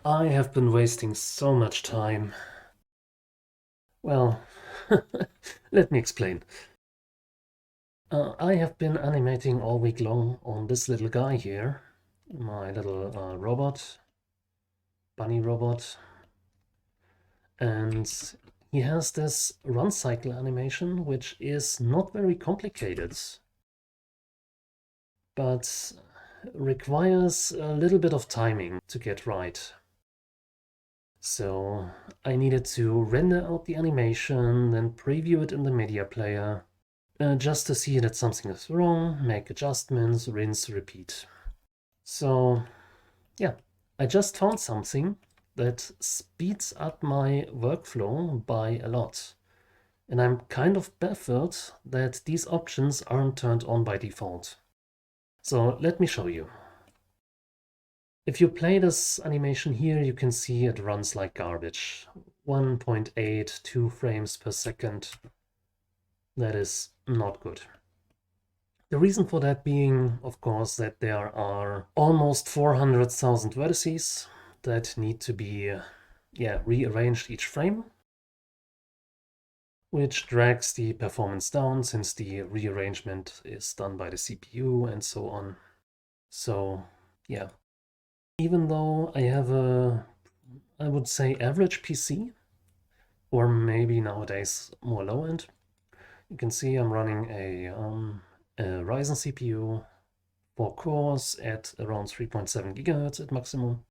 I have been wasting so much time. Well, let me explain. I have been animating all week long on this little guy here, my little robot, bunny robot, and he has this run cycle animation, which is not very complicated, but requires a little bit of timing to get right. So I needed to render out the animation, then preview it in the media player, just to see that something is wrong, make adjustments, rinse, repeat. So yeah, I just found something that speeds up my workflow by a lot. And I'm kind of baffled that these options aren't turned on by default. So let me show you. If you play this animation here, you can see it runs like garbage. 1.82 frames per second. That is not good. The reason for that being, of course, that there are almost 400,000 vertices that need to be rearranged each frame, which drags the performance down since the rearrangement is done by the CPU and so on. So yeah, even though I have a, I would say, average PC, or maybe nowadays more low end, you can see I'm running a Ryzen CPU, 4 cores at around 3.7 GHz at maximum.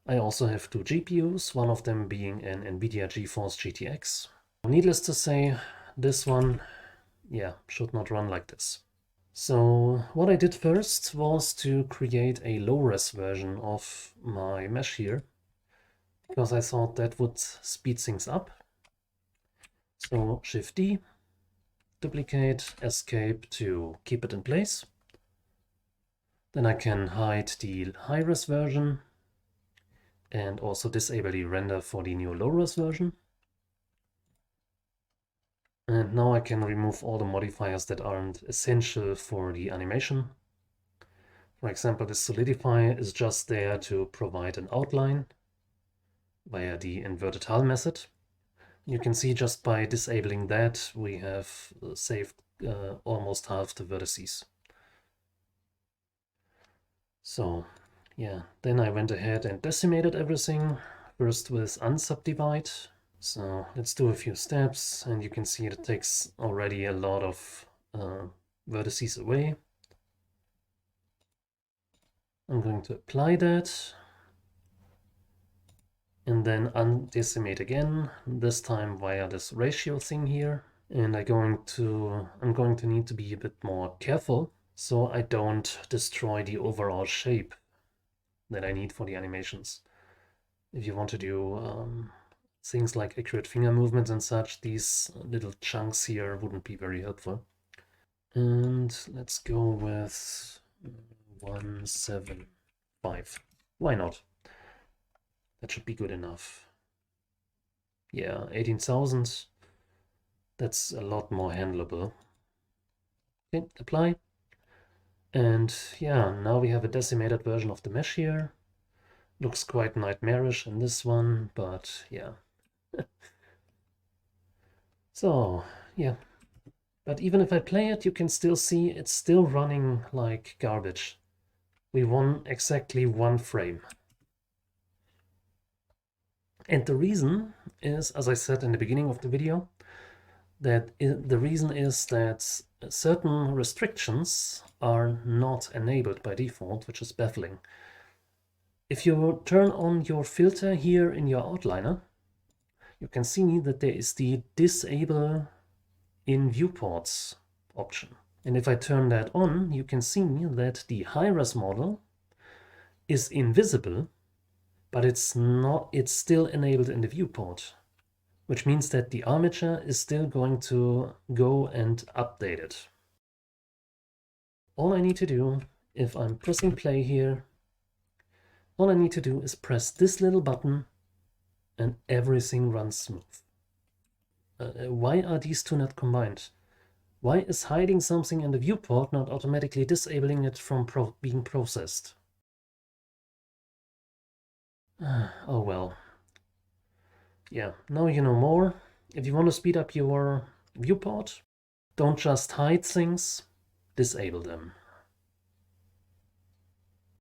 I also have two GPUs, one of them being an NVIDIA GeForce GTX. Needless to say, this one, should not run like this. So what I did first was to create a low-res version of my mesh here, because I thought that would speed things up. So Shift-D, duplicate, escape to keep it in place. Then I can hide the high-res version and also disable the render for the new low-res version. And now I can remove all the modifiers that aren't essential for the animation. For example, this solidify is just there to provide an outline via the inverted hull method. You can see just by disabling that we have saved almost half the vertices. So yeah, then I went ahead and decimated everything, first with unsubdivide. So let's do a few steps, and you can see it takes already a lot of vertices away. I'm going to apply that, and then undecimate again, this time via this ratio thing here. And I'm going to need to be a bit more careful so I don't destroy the overall shape that I need for the animations. If you want to do things like accurate finger movements and such, these little chunks here wouldn't be very helpful. And let's go with 175. Why not? That should be good enough. Yeah, 18,000. That's a lot more handleable. Okay, apply. And yeah, now we have a decimated version of the mesh here. Looks quite nightmarish in this one, but yeah. So, yeah. But even if I play it, you can still see it's still running like garbage. We won exactly one frame. And the reason is, as I said in the beginning of the video, that the reason is that certain restrictions are not enabled by default, which is baffling. If you turn on your filter here in your outliner, you can see that there is the disable in viewports option. And if I turn that on, you can see that the high-res model is invisible, but it's still enabled in the viewport, which means that the armature is still going to go and update it. All I need to do, if I'm pressing play here, all I need to do is press this little button and everything runs smooth. Why are these two not combined? Why is hiding something in the viewport not automatically disabling it from being processed? Oh well. Yeah, now you know more. If you want to speed up your viewport, don't just hide things, disable them.